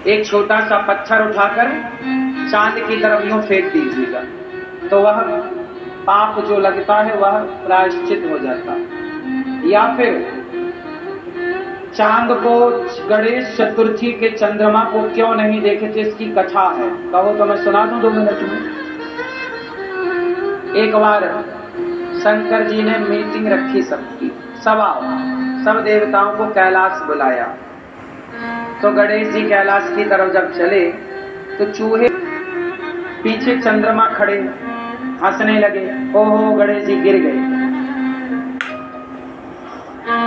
एक छोटा सा पत्थर उठाकर चांद की तरफ यूं फेंक दीजिएगा, तो वह पाप जो लगता है वह प्रायश्चित हो जाता। या फिर चांद को, गणेश चतुर्थी के चंद्रमा को क्यों नहीं देखे थे, इसकी कथा है। कहो तो मैं सुना दूं 2 मिनट में। एक बार शंकर जी ने मीटिंग रखी सबकी, सब देवताओं को कैलाश बुलाया। तो गणेश जी कैलाश की तरफ जब चले तो चूहे पीछे चंद्रमा खड़े हंसने लगे। ओहो, गणेश जी गिर गए।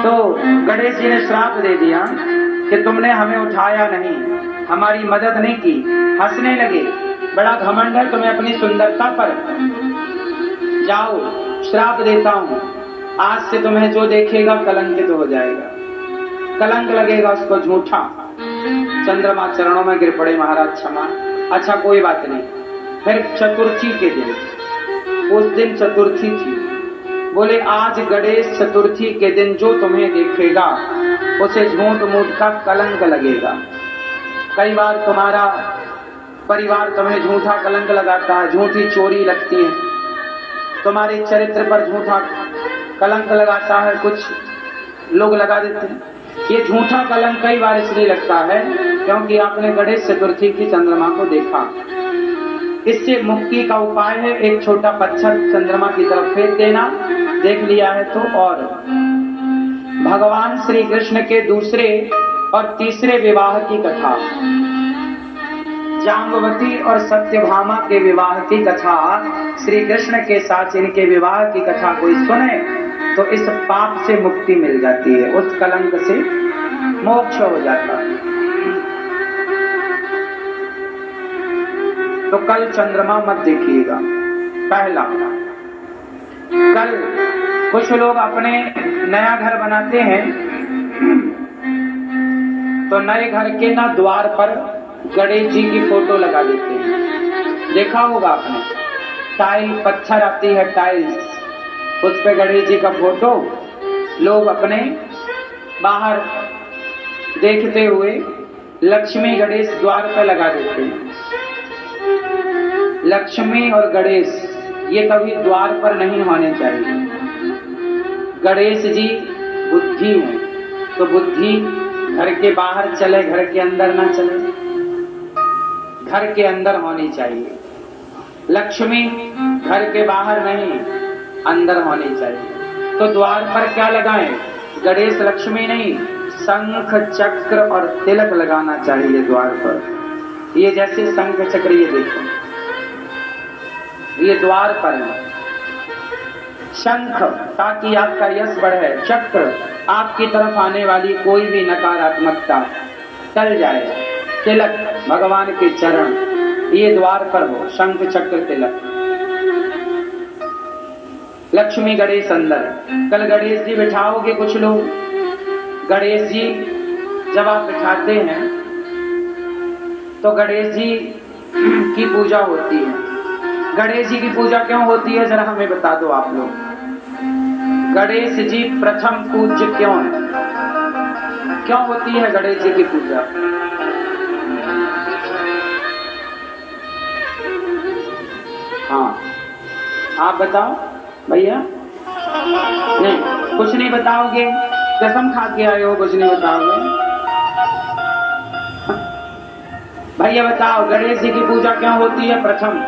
तो गणेश जी ने श्राप दे दिया कि तुमने हमें उठाया नहीं, हमारी मदद नहीं की। हंसने लगे, बड़ा घमंड है तुम्हें अपनी सुंदरता पर। जाओ, श्राप देता हूं, आज से तुम्हें जो देखेगा कलंकित हो जाएगा, कलंक लगेगा उसको झूठा। चंद्रमा चरणों में गिर पड़े, महाराज क्षमा। अच्छा कोई बात नहीं। फिर चतुर्थी के दिन, उस दिन चतुर्थी थी, बोले आज गणेश चतुर्थी के दिन जो तुम्हें देखेगा उसे झूठ मूठ का कलंक लगेगा। कई बार तुम्हारा परिवार तुम्हें झूठा कलंक लगाता है, झूठी चोरी लगती है, तुम्हारे चरित्र पर झूठा कलंक लगाता है, कुछ लोग लगा देते हैं। ये झूठा कलंक कई बार इसलिए लगता है क्योंकि आपने गणेश चतुर्थी की चंद्रमा को देखा। इससे मुक्ति का उपाय है एक छोटा पत्थर चंद्रमा की तरफ फेंक देना, देख लिया है तो। और भगवान श्री कृष्ण के दूसरे और तीसरे विवाह की कथा, जाम्बवती और सत्यभामा के विवाह की कथा, श्री कृष्ण के साथ इनके विवाह की कथा कोई सुने तो इस पाप से मुक्ति मिल जाती है, उस कलंक से मोक्ष हो जाता है। तो कल चंद्रमा मत देखिएगा। पहला, कल कुछ लोग अपने नया घर बनाते हैं तो नए घर के ना द्वार पर गणेश जी की फोटो लगा देते हैं। देखा होगा आपने, टाइल पत्थर आती है, टाइल्स, उस पे गणेश जी का फोटो लोग अपने बाहर देखते हुए लक्ष्मी गणेश द्वार पर लगा देते हैं। लक्ष्मी और गणेश ये कभी द्वार पर नहीं होने चाहिए। गणेश जी बुद्धि है, तो बुद्धि घर के बाहर चले, घर के अंदर ना चले, घर के अंदर होनी चाहिए। लक्ष्मी घर के बाहर नहीं, अंदर होनी चाहिए। तो द्वार पर क्या लगाएं? गणेश लक्ष्मी नहीं, शंख चक्र और तिलक लगाना चाहिए द्वार पर। ये जैसे शंख चक्र, ये देखो, ये द्वार पर है। शंख ताकि आपका यश बढ़े, चक्र आपकी तरफ आने वाली कोई भी नकारात्मकता टल जाए, तिलक भगवान के चरण, ये द्वार पर हो, शंख चक्र तिलक। लक्ष्मी गणेश अंदर। कल गणेश जी बिठाओगे कुछ लोग, गणेश जी जब आप बिठाते हैं तो गणेश जी की पूजा होती है। गणेश जी की पूजा क्यों होती है जरा हमें बता दो आप लोग। गणेश जी प्रथम पूज्य क्यों है? क्यों होती है गणेश जी की पूजा? हाँ, आप बताओ भैया। नहीं, कुछ नहीं बताओगे, कसम खा के आए हो, कुछ नहीं बताओगे। भैया बताओ, गणेश जी की पूजा क्यों होती है? प्रथम,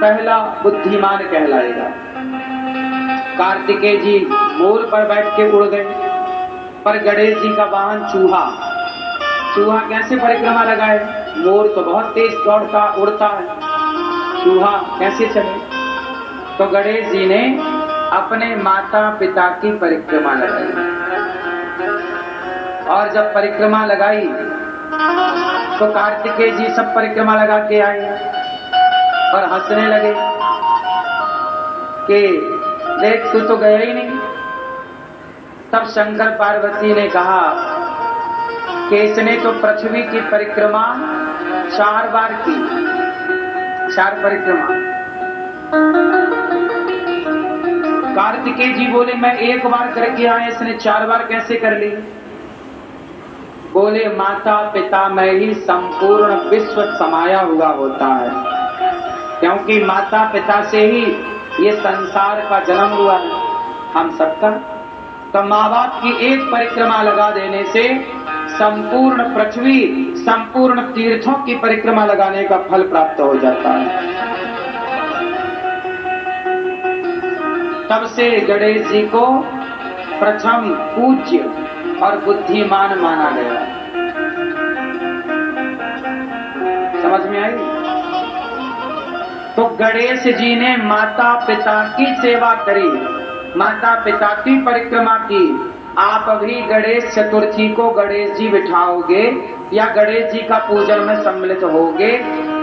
पहला बुद्धिमान कहलाएगा। कार्तिकेय जी मोर पर बैठ के उड़ गए, पर गणेश जी का वाहन चूहा। चूहा कैसे परिक्रमा लगाए? मोर तो बहुत तेज दौड़ता उड़ता है, चूहा कैसे चले? तो गणेश जी ने अपने माता पिता की परिक्रमा लगाई, और जब परिक्रमा लगाई तो कार्तिकेय जी सब परिक्रमा लगा के आए और हंसने लगे कि देख तू तो गया ही नहीं। तब शंकर पार्वती ने कहा कि इसने तो पृथ्वी की परिक्रमा 4 बार की, 4 परिक्रमा। कार्तिकेय जी बोले मैं 1 बार करके आया, इसने 4 बार कैसे कर ली? बोले माता पिता में ही संपूर्ण विश्व समाया हुआ होता है, क्योंकि माता पिता से ही ये संसार का जन्म हुआ है हम सबका। तो माँ बाप की एक परिक्रमा लगा देने से संपूर्ण पृथ्वी, संपूर्ण तीर्थों की परिक्रमा लगाने का फल प्राप्त हो जाता है। तब से गणेश जी को प्रथम पूज्य और बुद्धिमान माना गया। समझ में आई? तो गणेश जी ने माता पिता की सेवा करी, माता पिता की परिक्रमा की। आप अभी गणेश चतुर्थी को गणेश जी बिठाओगे या गणेश जी का पूजन में सम्मिलित होगे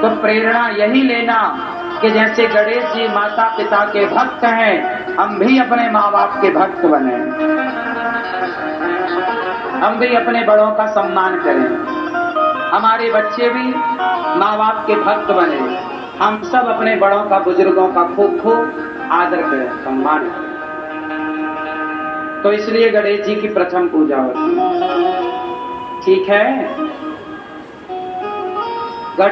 तो प्रेरणा यही लेना कि जैसे गणेश जी माता पिता के भक्त हैं, हम भी अपने माँ बाप के भक्त बने, हम भी अपने बड़ों का सम्मान करें, हमारे बच्चे भी माँ बाप के भक्त बने, हम सब अपने बड़ों का, बुजुर्गों का खूब खूब आदर करें, सम्मान करें। तो इसलिए गणेश जी की प्रथम पूजा होती है। ठीक है।